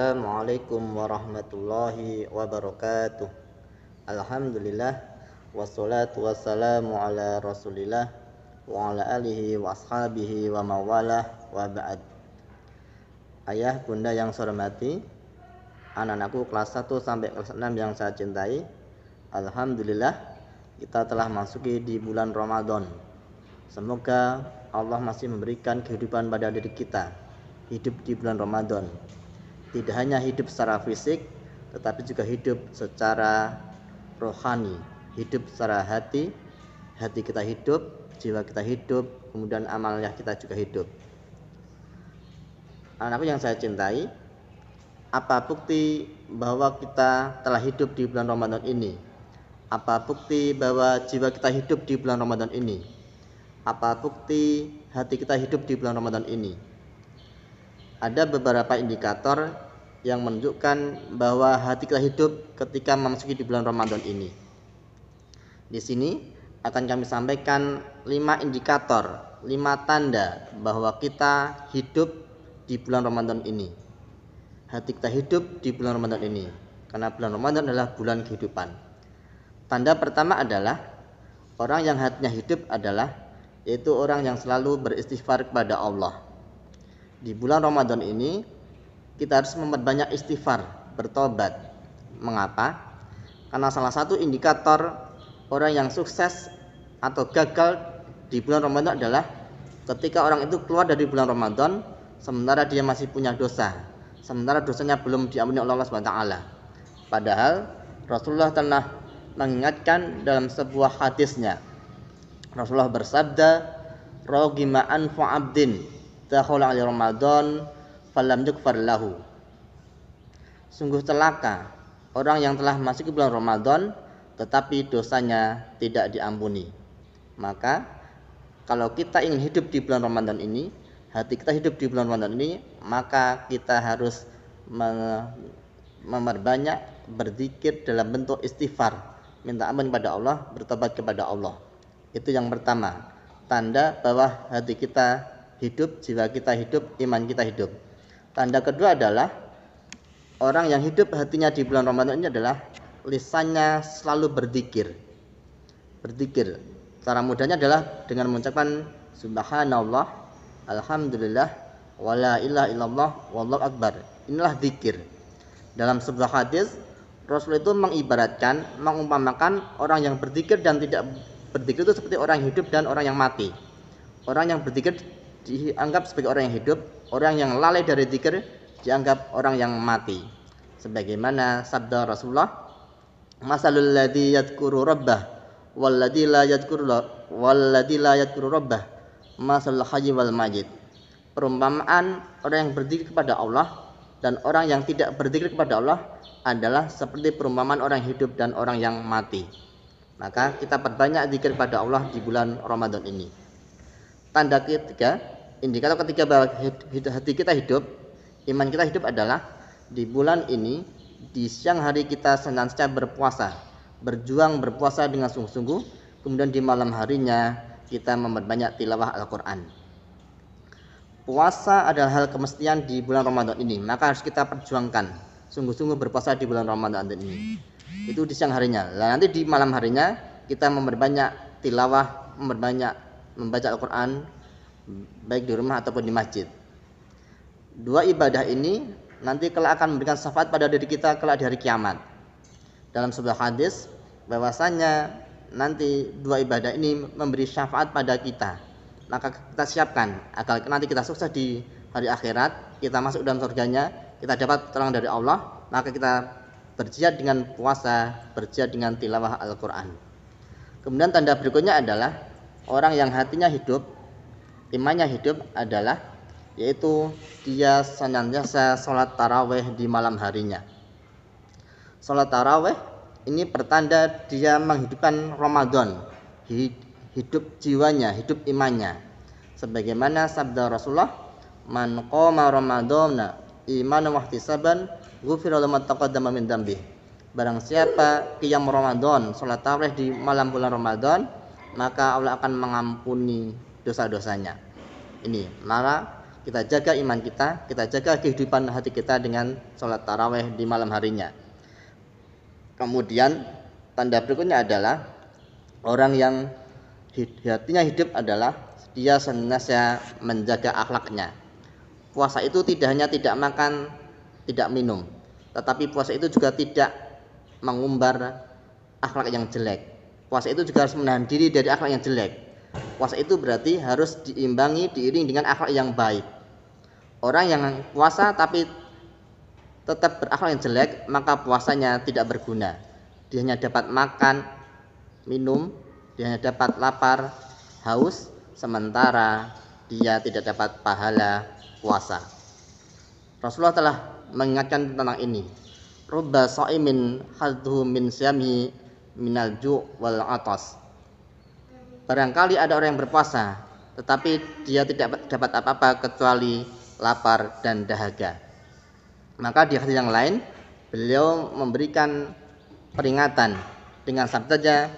Assalamualaikum warahmatullahi wabarakatuh. Alhamdulillah wassalatu wassalamu ala Rasulillah wa ala alihi wa ashabihi wa mawalah wa ba'd. Ayah bunda yang saya hormati, anak-anakku kelas 1 sampai kelas 6 yang saya cintai, alhamdulillah kita telah masuki di bulan Ramadan. Semoga Allah masih memberikan kehidupan pada diri kita, hidup di bulan Ramadan. Tidak hanya hidup secara fisik, tetapi juga hidup secara rohani, hidup secara hati kita hidup, jiwa kita hidup, kemudian amalnya kita juga hidup. Anakku yang saya cintai, apa bukti bahwa kita telah hidup di bulan Ramadan ini? Apa bukti bahwa jiwa kita hidup di bulan Ramadan ini? Apa bukti hati kita hidup di bulan Ramadan ini? Ada beberapa indikator yang menunjukkan bahwa hati kita hidup ketika memasuki di bulan Ramadan ini. Di sini akan kami sampaikan 5 indikator, 5 tanda bahwa kita hidup di bulan Ramadan ini. Hati kita hidup di bulan Ramadan ini, karena bulan Ramadan adalah bulan kehidupan. Tanda pertama adalah orang yang hatinya hidup adalah yaitu orang yang selalu beristighfar kepada Allah. Di bulan Ramadan ini kita harus memperbanyak istighfar, bertobat. Mengapa? Karena salah satu indikator orang yang sukses atau gagal di bulan Ramadan adalah ketika orang itu keluar dari bulan Ramadan sementara dia masih punya dosa, sementara dosanya belum diampuni oleh Allah SWT. Padahal Rasulullah telah mengingatkan dalam sebuah hadisnya. Rasulullah bersabda, "Ragima anfu 'abdin dakhala 'ala Ramadan falam yughfar lahu." Sungguh celaka orang yang telah masuk ke bulan Ramadan tetapi dosanya tidak diampuni. Maka kalau kita ingin hidup di bulan Ramadan ini, hati kita hidup di bulan Ramadan ini, maka kita harus memperbanyak berzikir dalam bentuk istighfar, minta ampun kepada Allah, bertobat kepada Allah. Itu yang pertama, tanda bahwa hati kita hidup, jiwa kita hidup, iman kita hidup. Tanda kedua adalah orang yang hidup hatinya di bulan Ramadan ini adalah lisannya selalu berzikir. Berzikir. Cara mudahnya adalah dengan mengucapkan subhanallah, alhamdulillah, wala ilaha illallah, wallahu akbar. Inilah zikir. Dalam sebuah hadis, Rasul itu mengibaratkan, mengumpamakan orang yang berzikir dan tidak berzikir itu seperti orang yang hidup dan orang yang mati. Orang yang berzikir dianggap sebagai orang yang hidup, orang yang lalai dari zikir dianggap orang yang mati. Sebagaimana sabda Rasulullah, "Masalul ladzi yadhkuru rabbah wal ladzi la yadhkuru rabbah, masalul hayy wal mayyit." Perumpamaan orang yang berzikir kepada Allah dan orang yang tidak berzikir kepada Allah adalah seperti perumpamaan orang yang hidup dan orang yang mati. Maka kita perbanyak zikir pada Allah di bulan Ramadan ini. Tanda ketiga, indikator ketiga bahwa hati kita hidup, iman kita hidup adalah di bulan ini, di siang hari kita senantiasa berpuasa, berjuang berpuasa dengan sungguh-sungguh, kemudian di malam harinya kita memperbanyak tilawah Al-Quran. Puasa adalah hal kemestian di bulan Ramadan ini, maka harus kita perjuangkan, sungguh-sungguh berpuasa di bulan Ramadan ini. Itu di siang harinya. Nah, nanti di malam harinya kita memperbanyak tilawah, memperbanyak membaca Al-Quran, baik di rumah ataupun di masjid. 2 ibadah ini nanti kelak akan memberikan syafaat pada diri kita kelak di hari kiamat. Dalam sebuah hadis bahwasanya nanti 2 ibadah ini memberi syafaat pada kita. Maka kita siapkan agar nanti kita sukses di hari akhirat, kita masuk dalam surganya, kita dapat pertolongan dari Allah, maka kita berjihad dengan puasa, berjihad dengan tilawah Al-Quran. Kemudian tanda berikutnya adalah orang yang hatinya hidup, imannya hidup adalah yaitu dia senantiasa sholat taraweh di malam harinya. Sholat taraweh ini pertanda dia menghidupkan Ramadan, hidup jiwanya, hidup imannya. Sebagaimana sabda Rasulullah, "Man qama Ramadana imanan wa ihtisaban, ghufira lahu ma taqaddama min dzambi." Barang siapa qiyam Ramadan, salat tarawih di malam bulan Ramadan, maka Allah akan mengampuni dosa-dosanya. Ini, maka kita jaga iman kita jaga kehidupan hati kita dengan sholat taraweh di malam harinya. Kemudian tanda berikutnya adalah orang yang hatinya hidup adalah dia senantiasa menjaga akhlaknya. Puasa itu tidak hanya tidak makan, tidak minum, tetapi puasa itu juga tidak mengumbar akhlak yang jelek. Puasa itu juga harus menahan diri dari akhlak yang jelek. Puasa itu berarti harus diimbangi, diiring dengan akhlak yang baik. Orang yang puasa tapi tetap berakhlak yang jelek, maka puasanya tidak berguna. Dia hanya dapat makan, minum, dia hanya dapat lapar, haus, sementara dia tidak dapat pahala puasa. Rasulullah telah mengingatkan tentang ini. Rubba sha'imin hadhu min syami minal ju' wal atas. Barangkali ada orang yang berpuasa, tetapi dia tidak dapat apa-apa kecuali lapar dan dahaga. Maka di hadis yang lain beliau memberikan peringatan dengan sabdanya,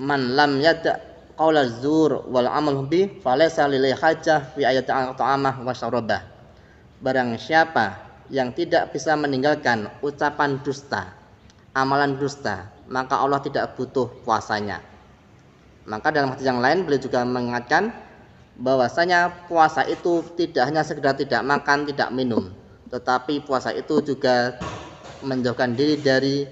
man lam yada' qaula zur wal amal bi falaysa lillahi hajah fi ayati ta'amah wa syarabah. Barang siapa yang tidak bisa meninggalkan ucapan dusta, amalan dusta, maka Allah tidak butuh puasanya. Maka dalam hadis yang lain beliau juga mengingatkan bahwasanya puasa itu tidak hanya sekedar tidak makan, tidak minum, tetapi puasa itu juga menjauhkan diri dari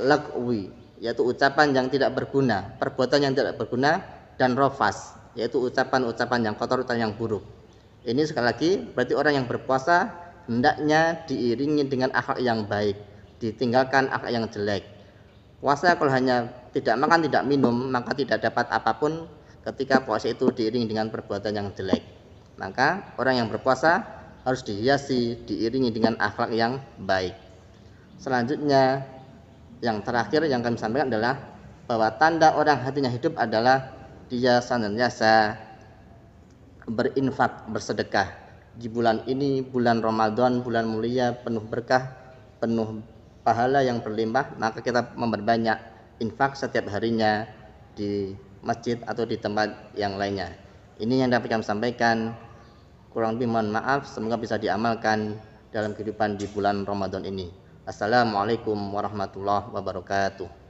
lagwi, yaitu ucapan yang tidak berguna, perbuatan yang tidak berguna, dan rofas, yaitu ucapan-ucapan yang kotor, ucapan yang buruk. Ini sekali lagi berarti orang yang berpuasa hendaknya diiringi dengan akhlak yang baik, ditinggalkan akhlak yang jelek. Puasa kalau hanya tidak makan, tidak minum, maka tidak dapat apapun ketika puasa itu diiringi dengan perbuatan yang jelek. Maka orang yang berpuasa harus dihiasi, diiringi dengan akhlak yang baik. Selanjutnya, yang terakhir yang kami sampaikan adalah bahwa tanda orang hatinya hidup adalah dia senantiasa berinfak, bersedekah. Di bulan ini, bulan Ramadan, bulan mulia, penuh berkah, penuh pahala yang berlimpah, maka kita memperbanyak infak setiap harinya di masjid atau di tempat yang lainnya. Ini yang dapat kami sampaikan. Kurang lebih mohon maaf, semoga bisa diamalkan dalam kehidupan di bulan Ramadan ini. Assalamualaikum warahmatullahi wabarakatuh.